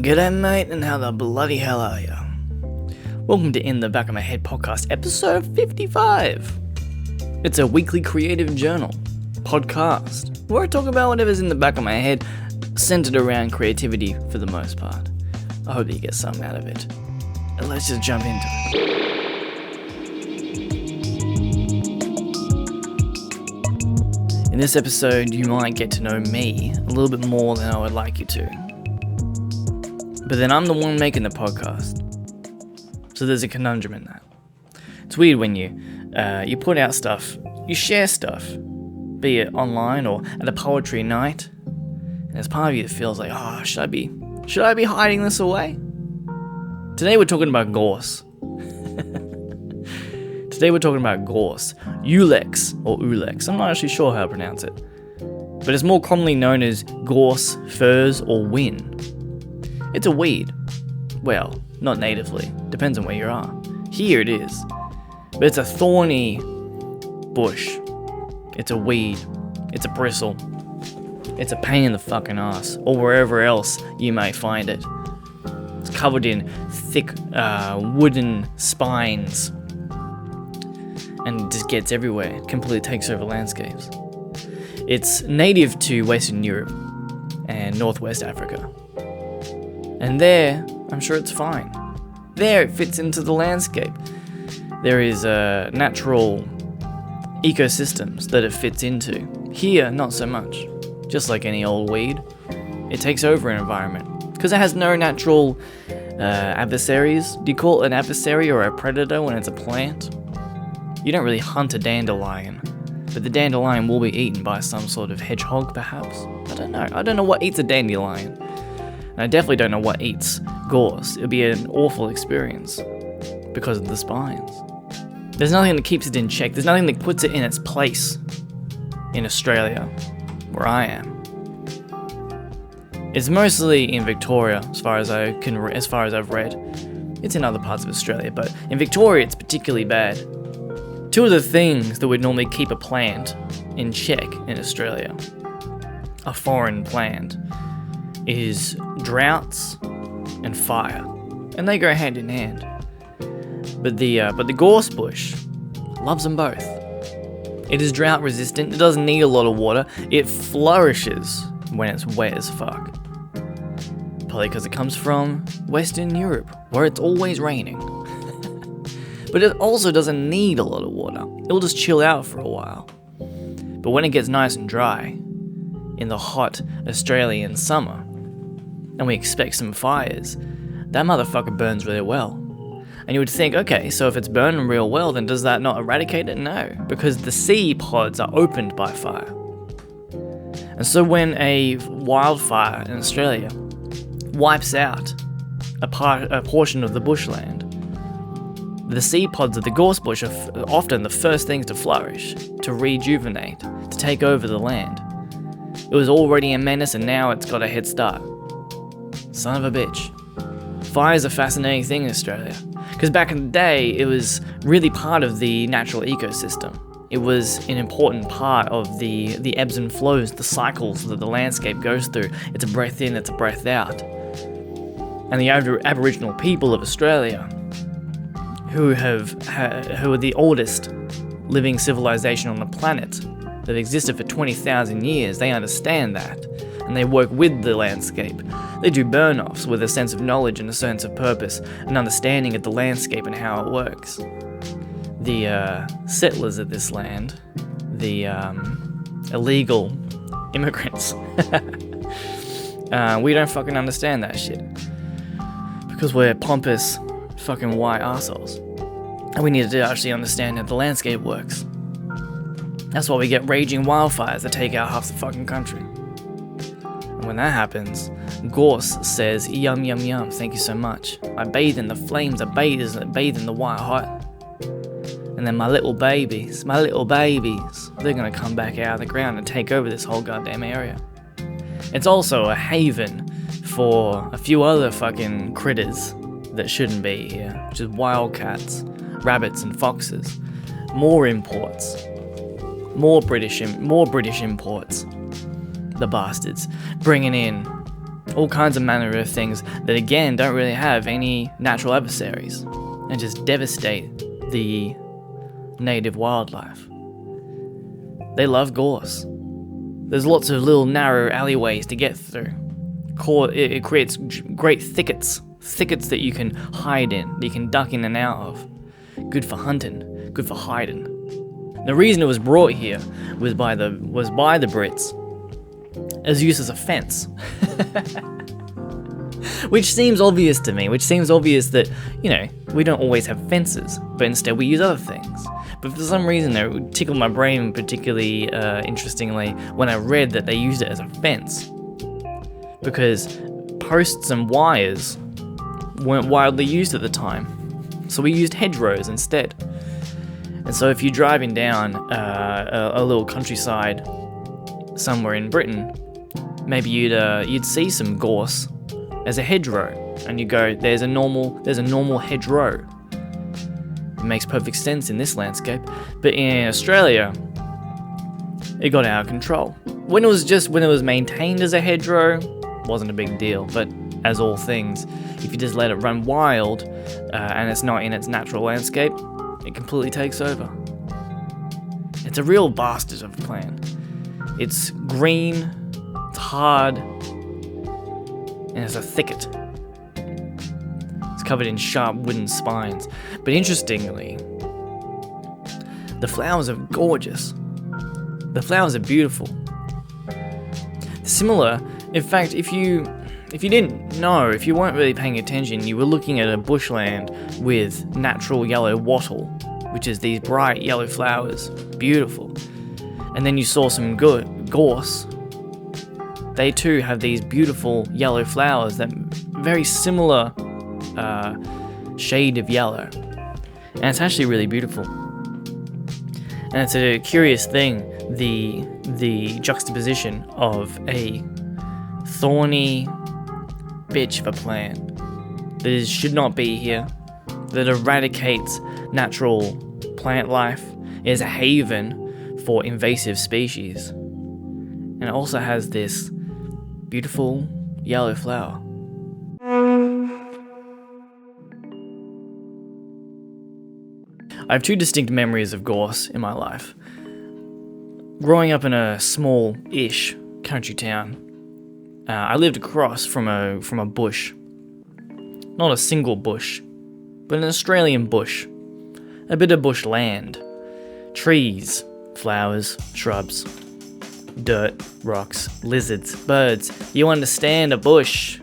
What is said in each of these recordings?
G'day mate, and how the bloody hell are ya? Welcome to In the Back of My Head podcast, episode 55. It's a weekly creative journal podcast where I talk about whatever's in the back of my head, centered around creativity for the most part. I hope that you get something out of it. And let's just jump into it. In this episode, you might get to know me a little bit more than I would like you to. But then I'm the one making the podcast. So there's a conundrum in that. It's weird when you put out stuff, you share stuff, be it online or at a poetry night, and there's part of you that feels like, should I be hiding this away? Today we're talking about GORSE. Today we're talking about GORSE, Ulex or Ulex. I'm not actually sure how to pronounce it, but it's more commonly known as gorse, furze, or whin. It's a weed. Well, not natively. Depends on where you are. Here it is. But it's a thorny bush. It's a weed. It's a bristle. It's a pain in the fucking ass, or wherever else you may find it. It's covered in thick wooden spines, and it just gets everywhere. It completely takes over landscapes. It's native to Western Europe and Northwest Africa. And there, I'm sure it's fine. There, it fits into the landscape. There is natural ecosystems that it fits into. Here, not so much. Just like any old weed, it takes over an environment. Because it has no natural adversaries. Do you call it an adversary or a predator when it's a plant? You don't really hunt a dandelion, but the dandelion will be eaten by some sort of hedgehog, perhaps? I don't know. I don't know what eats a dandelion. And I definitely don't know what eats gorse. It would be an awful experience because of the spines. There's nothing that keeps it in check. There's nothing that puts it in its place in Australia, where I am. It's mostly in Victoria, as far as I've read. It's in other parts of Australia, but in Victoria it's particularly bad. Two of the things that would normally keep a plant in check in Australia, a foreign plant, is droughts and fire, and they go hand in hand. But the gorse bush loves them both. It is drought resistant. It doesn't need a lot of water. It flourishes when it's wet as fuck. Probably because it comes from Western Europe, where it's always raining. But it also doesn't need a lot of water. It'll just chill out for a while. But when it gets nice and dry, in the hot Australian summer, and we expect some fires, that motherfucker burns really well. And you would think, okay, so if it's burning real well, then does that not eradicate it? No, because the seed pods are opened by fire. And so when a wildfire in Australia wipes out a portion of the bushland, the seed pods of the gorse bush are often the first things to flourish, to rejuvenate, to take over the land. It was already a menace and now it's got a head start. Son of a bitch. Fire is a fascinating thing in Australia. Because back in the day, it was really part of the natural ecosystem. It was an important part of the ebbs and flows, the cycles that the landscape goes through. It's a breath in, it's a breath out. And the Aboriginal people of Australia, who are the oldest living civilization on the planet, that existed for 20,000 years, they understand that. And they work with the landscape. They do burn-offs with a sense of knowledge and a sense of purpose, an understanding of the landscape and how it works. The settlers of this land, the illegal immigrants, we don't fucking understand that shit. Because we're pompous fucking white assholes. And we need to actually understand how the landscape works. That's why we get raging wildfires that take out half the fucking country. And when that happens, gorse says, yum yum yum, thank you so much. I bathe in the flames, I bathe in the white hot. And then my little babies, they're gonna come back out of the ground and take over this whole goddamn area. It's also a haven for a few other fucking critters that shouldn't be here, which is wildcats, rabbits and foxes. More imports. More British imports. The bastards. Bringing in all kinds of manner of things that again don't really have any natural adversaries and just devastate the native wildlife. They love gorse. There's lots of little narrow alleyways to get through. It creates great thickets that you can hide in, that you can duck in and out of. Good for hunting, good for hiding. The reason it was brought here was by the Brits as use as a fence. Which seems obvious to me, which seems obvious that, we don't always have fences, but instead we use other things. But for some reason it would tickle my brain particularly interestingly when I read that they used it as a fence. Because posts and wires weren't widely used at the time, so we used hedgerows instead. And so if you're driving down a little countryside somewhere in Britain, maybe you'd see some gorse as a hedgerow, and you go, there's a normal hedgerow. It makes perfect sense in this landscape, but in Australia, it got out of control. When it was maintained as a hedgerow, wasn't a big deal, but as all things, if you just let it run wild and it's not in its natural landscape, it completely takes over. It's a real bastard of a plant. It's green, it's hard, and it's a thicket. It's covered in sharp wooden spines. But interestingly, the flowers are gorgeous. The flowers are beautiful. Similar, in fact, if you didn't know, if you weren't really paying attention, you were looking at a bushland with natural yellow wattle, which is these bright yellow flowers, beautiful. And then you saw some gorse. They too have these beautiful yellow flowers that very similar shade of yellow. And it's actually really beautiful. And it's a curious thing, the juxtaposition of a thorny bitch of a plant that should not be here, that eradicates natural plant life, is a haven for invasive species, and it also has this beautiful yellow flower. I have two distinct memories of gorse in my life. Growing up in a small-ish country town, I lived across from a bush. Not a single bush, but an Australian bush. A bit of bush land. Trees, flowers, shrubs, dirt, rocks, lizards, birds. You understand a bush.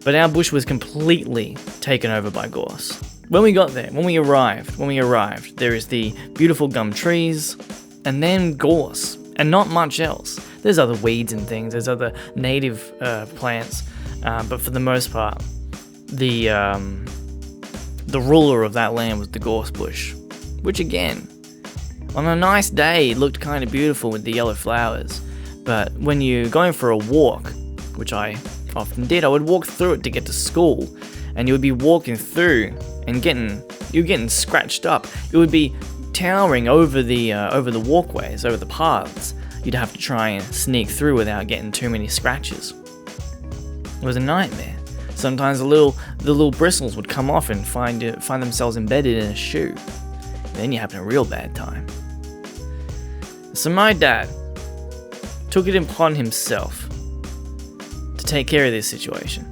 But our bush was completely taken over by gorse. When we arrived, there is the beautiful gum trees, and then gorse, and not much else. There's other weeds and things, there's other native plants, but for the most part, the ruler of that land was the gorse bush, which again, on a nice day, looked kind of beautiful with the yellow flowers. But when you're going for a walk, which I often did, I would walk through it to get to school, and you would be walking through and you're getting scratched up. It would be towering over the walkways, over the paths. You'd have to try and sneak through without getting too many scratches. It was a nightmare. Sometimes the little bristles would come off and find themselves embedded in a shoe. Then you're having a real bad time. So my dad took it upon himself to take care of this situation.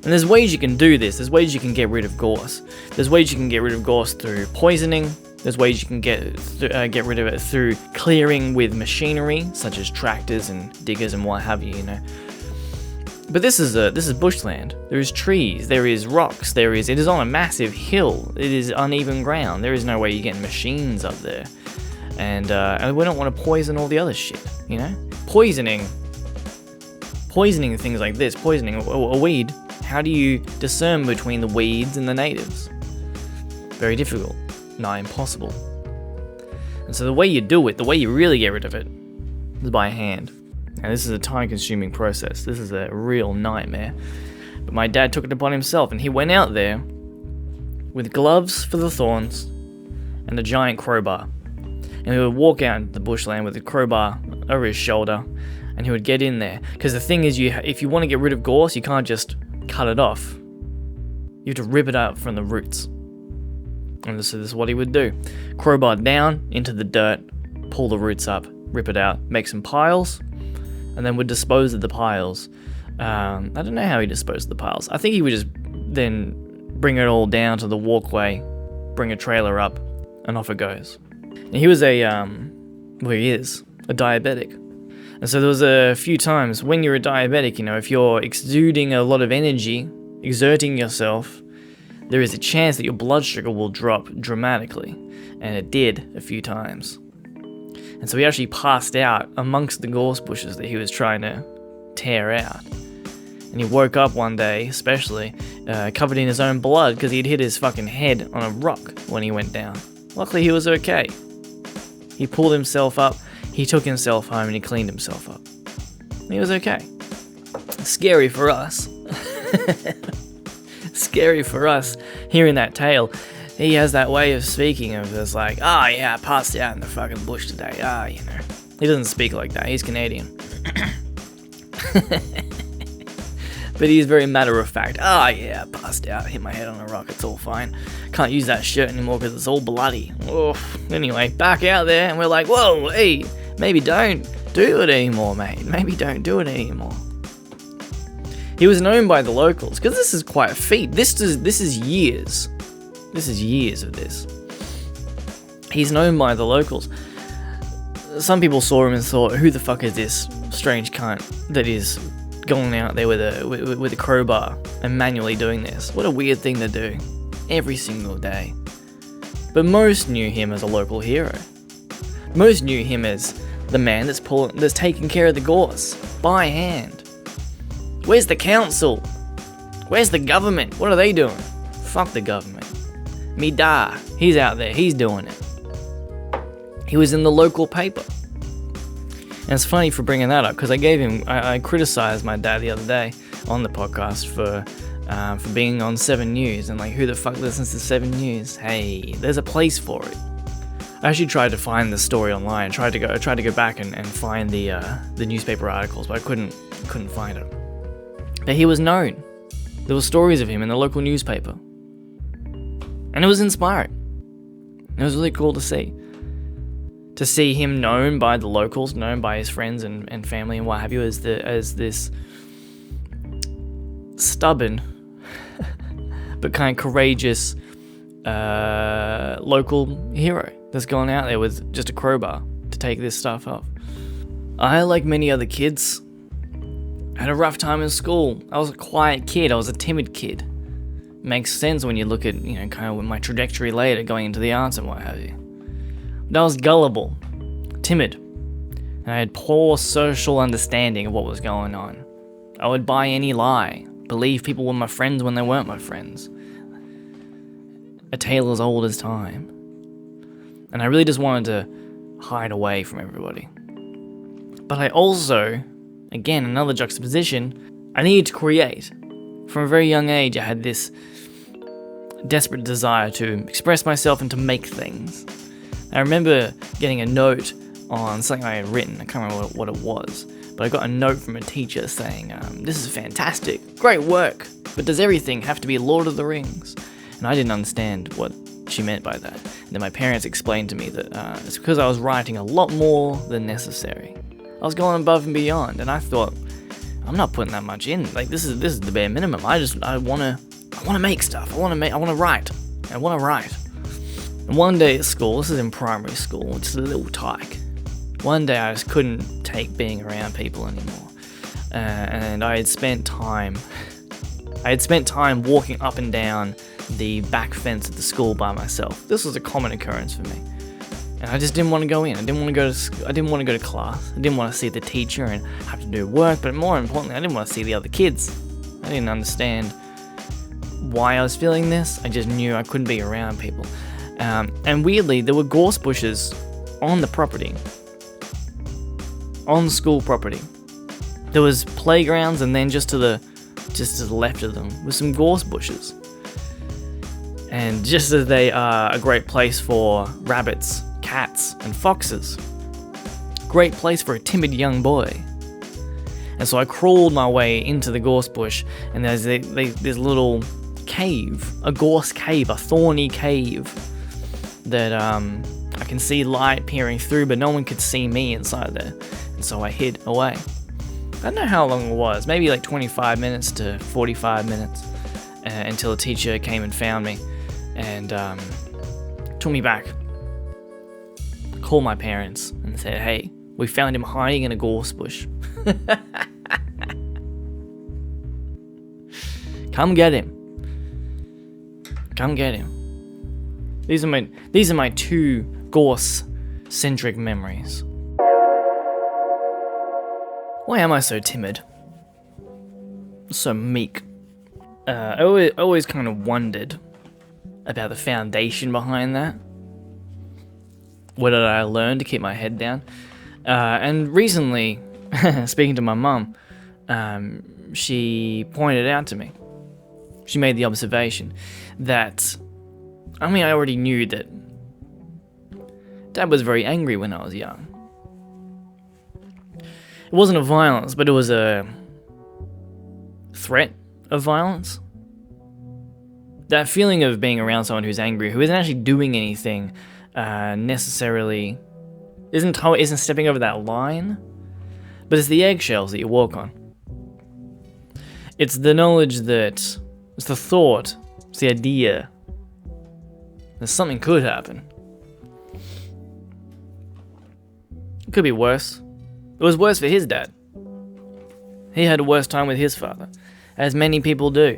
And there's ways you can do this. There's ways you can get rid of gorse. There's ways you can get rid of gorse through poisoning. There's ways you can get rid of it through clearing with machinery, such as tractors and diggers and what have you, But this is bushland. There is trees. There is rocks. It is on a massive hill. It is uneven ground. There is no way you're getting machines up there. And we don't want to poison all the other shit, Poisoning things like this, poisoning a weed. How do you discern between the weeds and the natives? Very difficult, not impossible. And so the way you do it, the way you really get rid of it, is by hand. And this is a time-consuming process. This is a real nightmare. But my dad took it upon himself, and he went out there with gloves for the thorns and a giant crowbar. And he would walk out into the bushland with a crowbar over his shoulder, and he would get in there. Because the thing is, if you want to get rid of gorse, you can't just cut it off. You have to rip it out from the roots. And so this is what he would do. Crowbar down into the dirt, pull the roots up, rip it out, make some piles, and then would dispose of the piles. I don't know how he disposed of the piles. I think he would just then bring it all down to the walkway, bring a trailer up, and off it goes. And he was he is a diabetic. And so there was a few times when you're a diabetic, if you're exuding a lot of energy, exerting yourself, there is a chance that your blood sugar will drop dramatically. And it did a few times. And so he actually passed out amongst the gorse bushes that he was trying to tear out. And he woke up one day, especially, covered in his own blood because he'd hit his fucking head on a rock when he went down. Luckily, he was okay. He pulled himself up, he took himself home, and he cleaned himself up. He was okay. Scary for us. Scary for us hearing that tale. He has that way of speaking of just like, oh yeah, I passed out in the fucking bush today. He doesn't speak like that. He's Canadian. But he's very matter of fact. Oh yeah, I passed out, hit my head on a rock, it's all fine. Can't use that shirt anymore because it's all bloody. Anyway, back out there and we're like, whoa, hey, maybe don't do it anymore, mate. Maybe don't do it anymore. He was known by the locals, because this is quite a feat. This is years. This is years of this. He's known by the locals. Some people saw him and thought, who the fuck is this strange cunt that is going out there with a crowbar and manually doing this? What a weird thing to do. Every single day. But most knew him as a local hero. Most knew him as the man that's taking care of the gorse by hand. Where's the council? Where's the government? What are they doing? Fuck the government. Me da. He's out there. He's doing it. He was in the local paper. And it's funny for bringing that up because I criticized my dad the other day on the podcast for being on 7 News and like, who the fuck listens to 7 News? Hey, there's a place for it. I actually tried to find the story online. I tried to go back and find the newspaper articles, but I couldn't find it. But he was known. There were stories of him in the local newspaper. And it was inspiring. It was really cool to see. To see him known by the locals, known by his friends and family and what have you, as this stubborn but kind of courageous local hero that's gone out there with just a crowbar to take this stuff off. I, like many other kids, had a rough time in school. I was a quiet kid. I was a timid kid. Makes sense when you look at, kind of my trajectory later going into the arts and what have you. But I was gullible, timid, and I had poor social understanding of what was going on. I would buy any lie, believe people were my friends when they weren't my friends. A tale as old as time. And I really just wanted to hide away from everybody. But I also, again, another juxtaposition, I needed to create. From a very young age, I had this desperate desire to express myself and to make things. I remember getting a note on something I had written. I can't remember what it was, but I got a note from a teacher saying, this is fantastic, great work, but does everything have to be Lord of the Rings? And I didn't understand what she meant by that. And then my parents explained to me that it's because I was writing a lot more than necessary. I was going above and beyond, and I thought, I'm not putting that much in. Like, this is the bare minimum. I want to make stuff. I want to write. And one day at school, this is in primary school, just a little tyke. One day I just couldn't take being around people anymore. And I had spent time walking up and down the back fence of the school by myself. This was a common occurrence for me. And I just didn't want to go in. I didn't want to go to class. I didn't want to see the teacher and have to do work, but more importantly, I didn't want to see the other kids. I didn't understand why I was feeling this. I just knew I couldn't be around people. And weirdly, there were gorse bushes on the property. On school property. There was playgrounds, and then just to the left of them were some gorse bushes. And just as they are a great place for rabbits, cats, and foxes, great place for a timid young boy. And so I crawled my way into the gorse bush, and there's this little cave, a gorse cave, a thorny cave that I can see light peering through, but no one could see me inside there. And so I hid away. I don't know how long it was, maybe like 25 minutes to 45 minutes until a teacher came and found me and took me back. Called my parents and said, hey, we found him hiding in a gorse bush. Come get him. Come get him. These are my two gorse-centric memories. Why am I so timid? So meek? I always kind of wondered about the foundation behind that. What did I learn to keep my head down? And recently, speaking to my mum, she pointed out to me, she made the observation that, I already knew that Dad was very angry when I was young. It wasn't a violence, but it was a threat of violence. That feeling of being around someone who's angry, who isn't actually doing anything necessarily, isn't stepping over that line, but it's the eggshells that you walk on. It's the knowledge that, it's the thought, it's the idea that something could happen. It could be worse. It was worse for his dad. He had a worse time with his father, as many people do.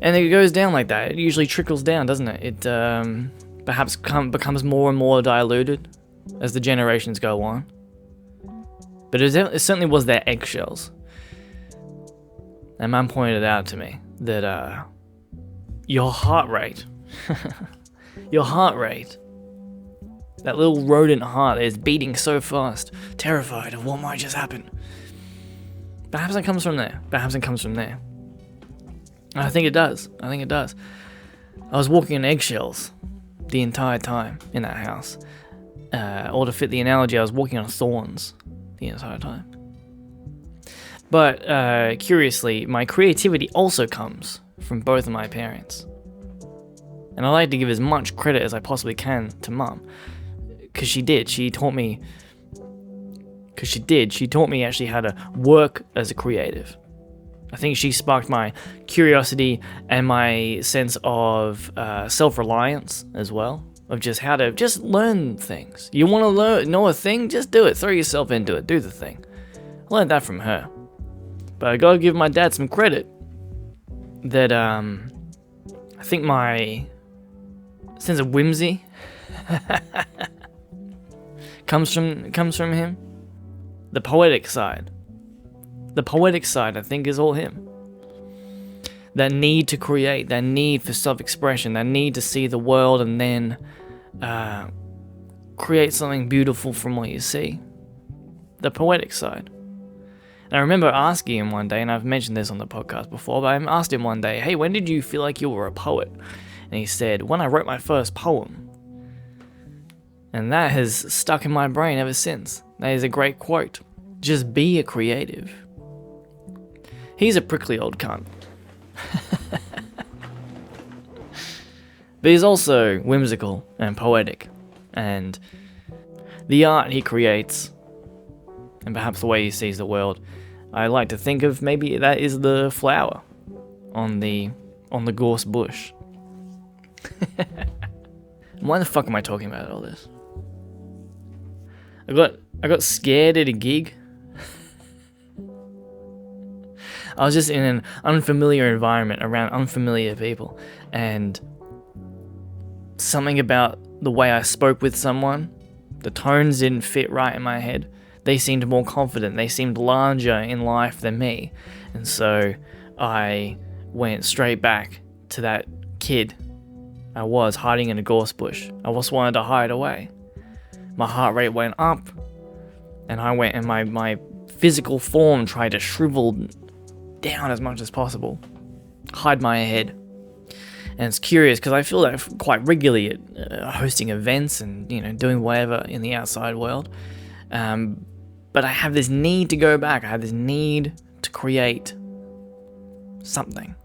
And it goes down like that. It usually trickles down, doesn't it? It perhaps becomes more and more diluted as the generations go on. But it certainly was their eggshells. And Mum pointed out to me that your heart rate, that little rodent heart that is beating so fast, terrified of what might just happen. Perhaps it comes from there. I think it does. I was walking on eggshells the entire time in that house. Or to fit the analogy, I was walking on thorns the entire time. But curiously, my creativity also comes from both of my parents. And I like to give as much credit as I possibly can to Mum. Because she did. She taught me actually how to work as a creative. I think she sparked my curiosity and my sense of self-reliance as well. Of just how to just learn things. You want to know a thing? Just do it. Throw yourself into it. Do the thing. I learned that from her. But I gotta give my dad some credit. That I think my sense of whimsy comes from him. The poetic side, I think, is all him. That need to create, that need for self-expression, that need to see the world and then create something beautiful from what you see. The poetic side. And I remember asking him one day, and I've mentioned this on the podcast before, but I asked him one day, hey, when did you feel like you were a poet? And he said, when I wrote my first poem. And that has stuck in my brain ever since. That is a great quote. Just be a creative. He's a prickly old cunt. But he's also whimsical and poetic. And the art he creates, and perhaps the way he sees the world, I like to think of maybe that is the flower on the gorse bush. Why the fuck am I talking about all this? I got scared at a gig. I was just in an unfamiliar environment around unfamiliar people, and something about the way I spoke with someone, the tones didn't fit right in my head. They seemed more confident, they seemed larger in life than me, and so I went straight back to that kid I was hiding in a gorse bush. I just wanted to hide away. My heart rate went up, and my physical form tried to shrivel down as much as possible, hide my head. And it's curious because I feel that quite regularly at hosting events and doing whatever in the outside world. But I have this need to go back. I have this need to create something,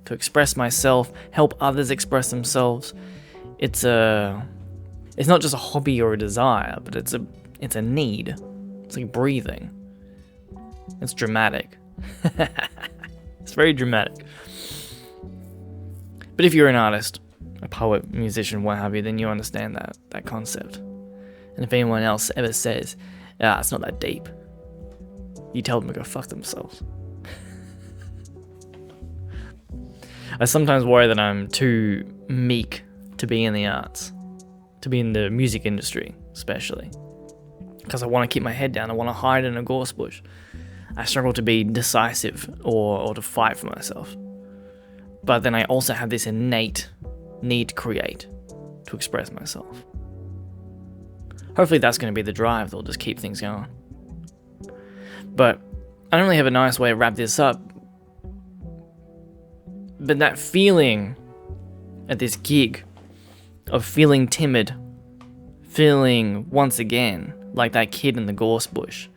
to express myself, help others express themselves. It's not just a hobby or a desire, but it's a need. It's like breathing. It's dramatic. It's very dramatic. But if you're an artist, a poet, musician, what have you, then you understand that concept. And if anyone else ever says, it's not that deep, you tell them to go fuck themselves. I sometimes worry that I'm too meek to be in the arts, to be in the music industry, especially. Because I want to keep my head down, I want to hide in a gorse bush. I struggle to be decisive or to fight for myself. But then I also have this innate need to create, to express myself. Hopefully that's going to be the drive that'll just keep things going. But I don't really have a nice way to wrap this up. But that feeling at this gig of feeling timid, feeling once again like that kid in the gorse bush,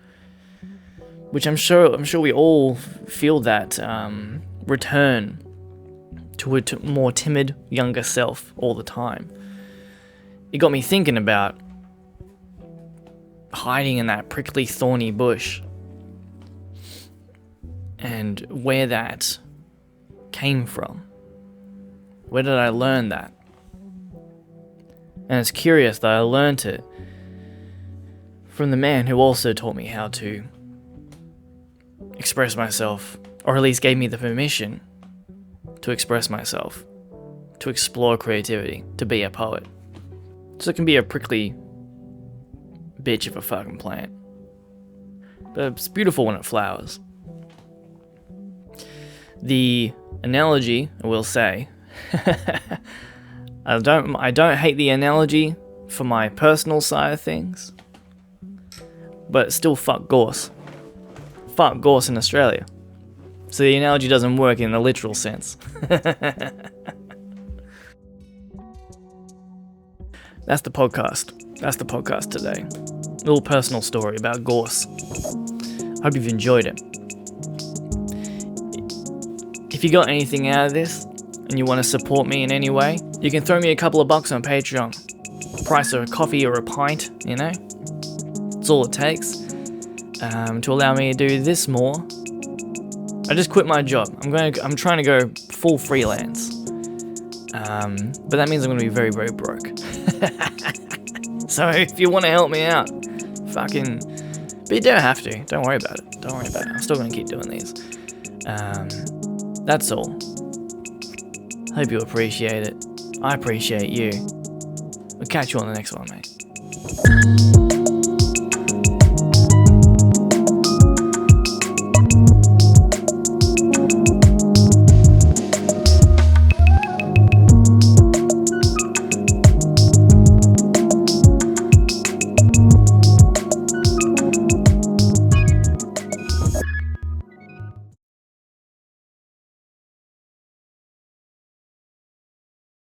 which I'm sure we all feel that return to a more timid, younger self all the time. It got me thinking about hiding in that prickly, thorny bush and where that came from. Where did I learn that? And it's curious that I learned it from the man who also taught me how to express myself, or at least gave me the permission to express myself, to explore creativity, to be a poet. So it can be a prickly bitch of a fucking plant, but it's beautiful when it flowers. The analogy, I will say, I don't hate the analogy for my personal side of things, but still fuck gorse. Fuck gorse in Australia. So the analogy doesn't work in the literal sense. That's the podcast. That's the podcast today. A little personal story about gorse. Hope you've enjoyed it. If you got anything out of this and you want to support me in any way, you can throw me a couple of bucks on Patreon. Price of a coffee or a pint, you know? That's all it takes to allow me to do this more. I just quit my job. I'm trying to go full freelance. But that means I'm going to be very, very broke. So if you want to help me out, but you don't have to. Don't worry about it. I'm still going to keep doing these. That's all. Hope you appreciate it. I appreciate you. We'll catch you on the next one, mate.